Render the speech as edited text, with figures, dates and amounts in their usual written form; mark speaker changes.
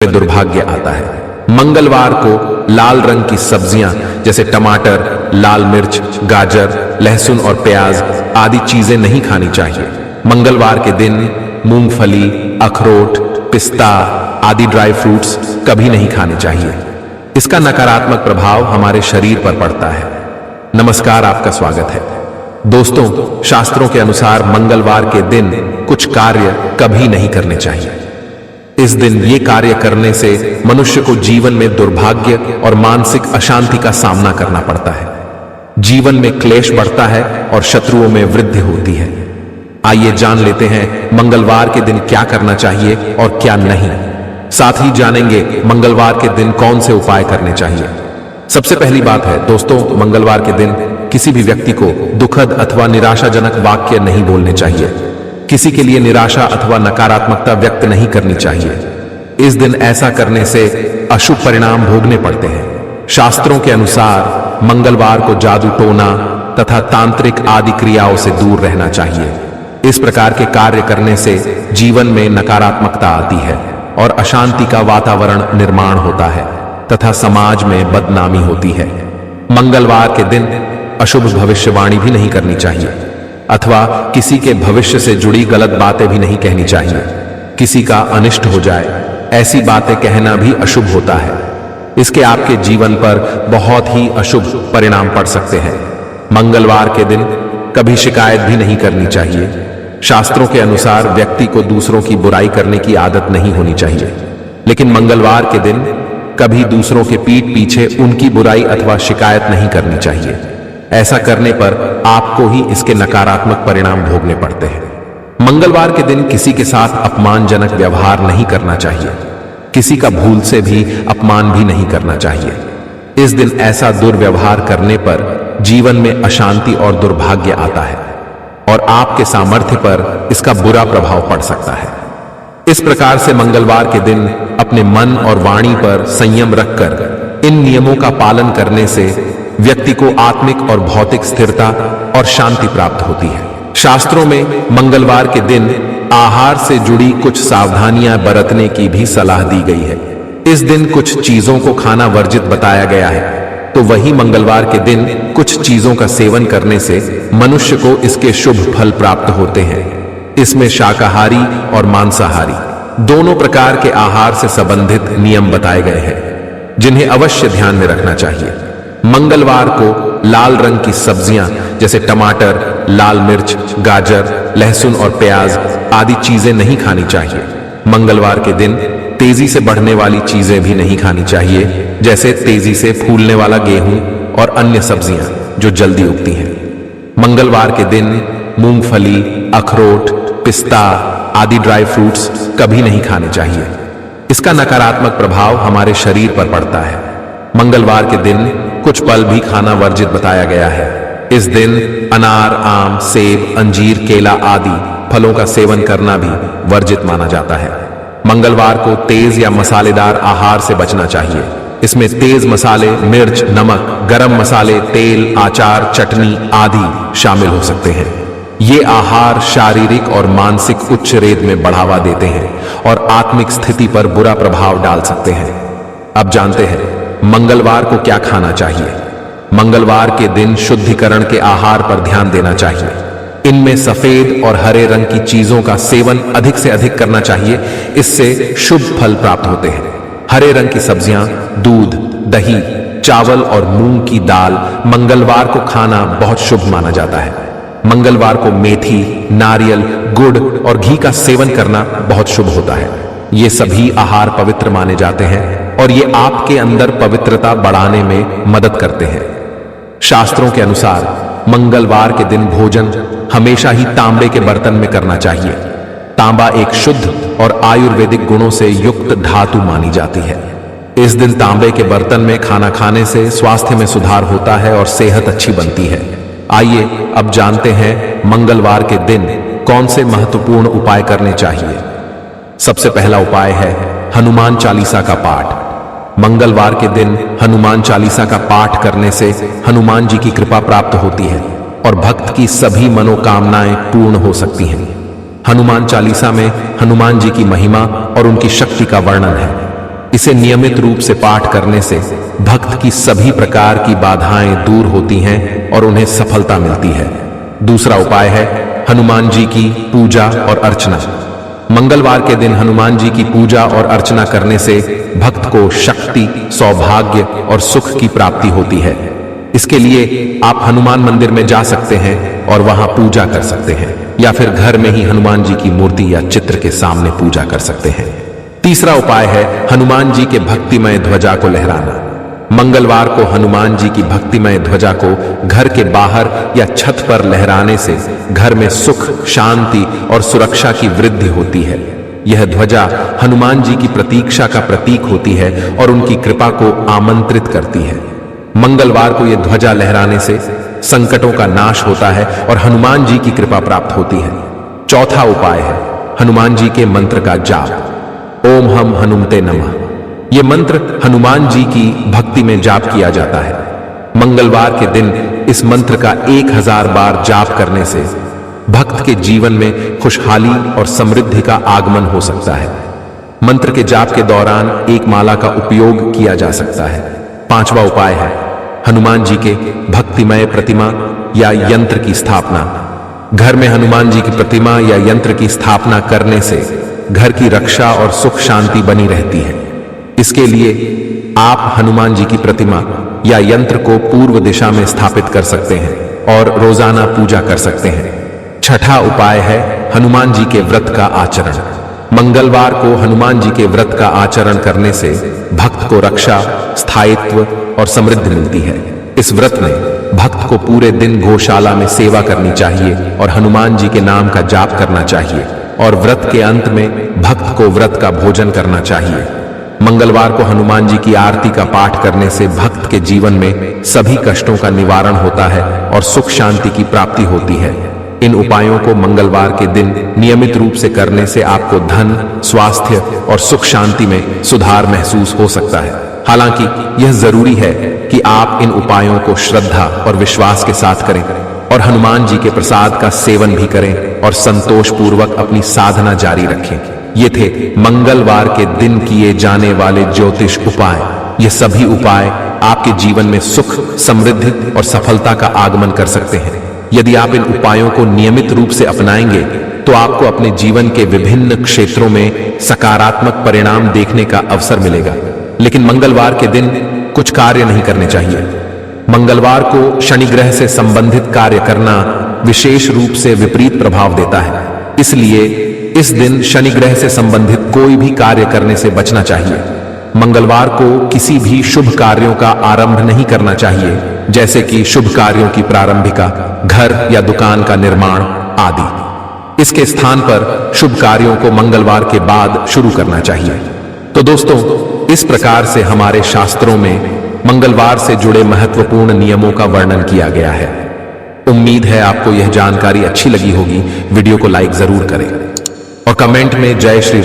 Speaker 1: में दुर्भाग्य आता है। मंगलवार को लाल रंग की सब्जियां जैसे टमाटर, लाल मिर्च, गाजर, लहसुन और प्याज आदि चीजें नहीं खानी चाहिए। मंगलवार के दिन मूंगफली, अखरोट, पिस्ता आदि ड्राई फ्रूट्स कभी नहीं खाने चाहिए। इसका नकारात्मक प्रभाव हमारे शरीर पर पड़ता है। नमस्कार, आपका स्वागत है। दोस्तों, शास्त्रों के अनुसार मंगलवार के दिन कुछ कार्य कभी नहीं करने चाहिए। इस दिन ये कार्य करने से मनुष्य को जीवन में दुर्भाग्य और मानसिक अशांति का सामना करना पड़ता है। जीवन में क्लेश बढ़ता है और शत्रुओं में वृद्धि होती है। आइए जान लेते हैं मंगलवार के दिन क्या करना चाहिए और क्या नहीं। साथ ही जानेंगे मंगलवार के दिन कौन से उपाय करने चाहिए। सबसे पहली बात है दोस्तों, मंगलवार के दिन किसी भी व्यक्ति को दुखद अथवा निराशाजनक वाक्य नहीं बोलने चाहिए। किसी के लिए निराशा अथवा नकारात्मकता व्यक्त नहीं करनी चाहिए। इस दिन ऐसा करने से अशुभ परिणाम भोगने पड़ते हैं। शास्त्रों के अनुसार मंगलवार को जादू टोना तथा तांत्रिक आदि क्रियाओं से दूर रहना चाहिए। इस प्रकार के कार्य करने से जीवन में नकारात्मकता आती है और अशांति का वातावरण निर्माण होता है तथा समाज में बदनामी होती है। मंगलवार के दिन अशुभ भविष्यवाणी भी नहीं करनी चाहिए अथवा किसी के भविष्य से जुड़ी गलत बातें भी नहीं कहनी चाहिए। किसी का अनिष्ट हो जाए ऐसी बातें कहना भी अशुभ होता है। इसके आपके जीवन पर बहुत ही अशुभ परिणाम पड़ सकते हैं। मंगलवार के दिन कभी शिकायत भी नहीं करनी चाहिए। शास्त्रों के अनुसार व्यक्ति को दूसरों की बुराई करने की आदत नहीं होनी चाहिए, लेकिन मंगलवार के दिन कभी दूसरों के पीठ पीछे उनकी बुराई अथवा शिकायत नहीं करनी चाहिए। ऐसा करने पर आपको ही इसके नकारात्मक परिणाम भोगने पड़ते हैं। मंगलवार के दिन किसी के साथ अपमानजनक व्यवहार नहीं करना चाहिए। किसी का भूल से भी अपमान भी नहीं करना चाहिए। इस दिन ऐसा दुर्व्यवहार करने पर जीवन में अशांति और दुर्भाग्य आता है और आपके सामर्थ्य पर इसका बुरा प्रभाव पड़ सकता है। इस प्रकार से मंगलवार के दिन अपने मन और वाणी पर संयम रखकर इन नियमों का पालन करने से व्यक्ति को आत्मिक और भौतिक स्थिरता और शांति प्राप्त होती है। शास्त्रों में मंगलवार के दिन आहार से जुड़ी कुछ सावधानियां बरतने की भी सलाह दी गई है। इस दिन कुछ चीजों को खाना वर्जित बताया गया है, तो वही मंगलवार के दिन कुछ चीजों का सेवन करने से मनुष्य को इसके शुभ फल प्राप्त होते हैं। इसमें शाकाहारी और मांसाहारी दोनों प्रकार के आहार से संबंधित नियम बताए गए हैं, जिन्हें अवश्य ध्यान में रखना चाहिए। मंगलवार को लाल रंग की सब्जियां जैसे टमाटर, लाल मिर्च, गाजर, लहसुन और प्याज आदि चीजें नहीं खानी चाहिए। मंगलवार के दिन तेजी से बढ़ने वाली चीजें भी नहीं खानी चाहिए, जैसे तेजी से फूलने वाला गेहूं और अन्य सब्जियां जो जल्दी उगती हैं। मंगलवार के दिन मूंगफली, अखरोट, पिस्ता आदि ड्राई फ्रूट्स कभी नहीं खाने चाहिए। इसका नकारात्मक प्रभाव हमारे शरीर पर पड़ता है। मंगलवार के दिन कुछ फल भी खाना वर्जित बताया गया है। इस दिन अनार, आम, सेब, अंजीर, केला आदि फलों का सेवन करना भी वर्जित माना जाता है। मंगलवार को तेज या मसालेदार आहार से बचना चाहिए। इसमें तेज मसाले, मिर्च, नमक, गरम मसाले, तेल, अचार, चटनी आदि शामिल हो सकते हैं। ये आहार शारीरिक और मानसिक उच्च रेत में बढ़ावा देते हैं और आत्मिक स्थिति पर बुरा प्रभाव डाल सकते हैं। अब जानते हैं मंगलवार को क्या खाना चाहिए। मंगलवार के दिन शुद्धिकरण के आहार पर ध्यान देना चाहिए। इनमें सफेद और हरे रंग की चीजों का सेवन अधिक से अधिक करना चाहिए। इससे शुभ फल प्राप्त होते हैं। हरे रंग की सब्जियां, दूध, दही, चावल और मूंग की दाल मंगलवार को खाना बहुत शुभ माना जाता है। मंगलवार को मेथी, नारियल, गुड़ और घी का सेवन करना बहुत शुभ होता है। ये सभी आहार पवित्र माने जाते हैं और ये आपके अंदर पवित्रता बढ़ाने में मदद करते हैं। शास्त्रों के अनुसार मंगलवार के दिन भोजन हमेशा ही तांबे के बर्तन में करना चाहिए। तांबा एक शुद्ध और आयुर्वेदिक गुणों से युक्त धातु मानी जाती है। इस दिन तांबे के बर्तन में खाना खाने से स्वास्थ्य में सुधार होता है और सेहत अच्छी बनती है। आइए अब जानते हैं मंगलवार के दिन कौन से महत्वपूर्ण उपाय करने चाहिए। सबसे पहला उपाय है हनुमान चालीसा का पाठ। मंगलवार के दिन हनुमान चालीसा का पाठ करने से हनुमान जी की कृपा प्राप्त होती है और भक्त की सभी मनोकामनाएं पूर्ण हो सकती हैं। हनुमान चालीसा में हनुमान जी की महिमा और उनकी शक्ति का वर्णन है। इसे नियमित रूप से पाठ करने से भक्त की सभी प्रकार की बाधाएं दूर होती हैं और उन्हें सफलता मिलती है। दूसरा उपाय है हनुमान जी की पूजा और अर्चना। मंगलवार के दिन हनुमान जी की पूजा और अर्चना करने से भक्त को शक्ति, सौभाग्य और सुख की प्राप्ति होती है। इसके लिए आप हनुमान मंदिर में जा सकते हैं और वहां पूजा कर सकते हैं, या फिर घर में ही हनुमान जी की मूर्ति या चित्र के सामने पूजा कर सकते हैं। तीसरा उपाय है हनुमान जी के भक्तिमय ध्वजा को लहराना। मंगलवार को हनुमान जी की भक्तिमय ध्वजा को घर के बाहर या छत पर लहराने से घर में सुख, शांति और सुरक्षा की वृद्धि होती है। यह ध्वजा हनुमान जी की प्रतीक्षा का प्रतीक होती है और उनकी कृपा को आमंत्रित करती है। मंगलवार को यह ध्वजा लहराने से संकटों का नाश होता है और हनुमान जी की कृपा प्राप्त होती है। चौथा उपाय है हनुमान जी के मंत्र का जाप। ओम हम हनुमते नमः। यह मंत्र हनुमान जी की भक्ति में जाप किया जाता है। मंगलवार के दिन इस मंत्र का 1000 बार जाप करने से भक्त के जीवन में खुशहाली और समृद्धि का आगमन हो सकता है। मंत्र के जाप के दौरान एक माला का उपयोग किया जा सकता है। पांचवा उपाय है हनुमान जी के भक्तिमय प्रतिमा या यंत्र की स्थापना। घर में हनुमान जी की प्रतिमा या यंत्र की स्थापना करने से घर की रक्षा और सुख शांति बनी रहती है। इसके लिए आप हनुमान जी की प्रतिमा या यंत्र को पूर्व दिशा में स्थापित कर सकते हैं और रोजाना पूजा कर सकते हैं। छठा उपाय है हनुमान जी के व्रत का आचरण। मंगलवार को हनुमान जी के व्रत का आचरण करने से भक्त को रक्षा, स्थायित्व और समृद्धि मिलती है। इस व्रत में भक्त को पूरे दिन गौशाला में सेवा करनी चाहिए और हनुमान जी के नाम का जाप करना चाहिए और व्रत के अंत में भक्त को व्रत का भोजन करना चाहिए। मंगलवार को हनुमान जी की आरती का पाठ करने से भक्त के जीवन में सभी कष्टों का निवारण होता है और सुख शांति की प्राप्ति होती है। इन उपायों को मंगलवार के दिन नियमित रूप से करने से आपको धन, स्वास्थ्य और सुख शांति में सुधार महसूस हो सकता है। हालांकि यह जरूरी है कि आप इन उपायों को श्रद्धा और विश्वास के साथ करें और हनुमान जी के प्रसाद का सेवन भी करें और संतोष पूर्वक अपनी साधना जारी रखें। ये थे मंगलवार के दिन किए जाने वाले ज्योतिष उपाय। ये सभी उपाय आपके जीवन में सुख, समृद्धि और सफलता का आगमन कर सकते हैं। यदि आप इन उपायों को नियमित रूप से अपनाएंगे तो आपको अपने जीवन के विभिन्न क्षेत्रों में सकारात्मक परिणाम देखने का अवसर मिलेगा। लेकिन मंगलवार के दिन कुछ कार्य नहीं करने चाहिए। मंगलवार को शनि ग्रह से संबंधित कार्य करना विशेष रूप से विपरीत प्रभाव देता है। इसलिए इस दिन शनि ग्रह से संबंधित कोई भी कार्य करने से बचना चाहिए। मंगलवार को किसी भी शुभ कार्यों का आरंभ नहीं करना चाहिए, जैसे कि शुभ कार्यों की प्रारंभिका, घर या दुकान का निर्माण आदि। इसके स्थान पर शुभ कार्यों को मंगलवार के बाद शुरू करना चाहिए। तो दोस्तों, इस प्रकार से हमारे शास्त्रों में मंगलवार से जुड़े महत्वपूर्ण नियमों का वर्णन किया गया है। उम्मीद है आपको यह जानकारी अच्छी लगी होगी। वीडियो को लाइक जरूर करें और कमेंट में जय श्री राम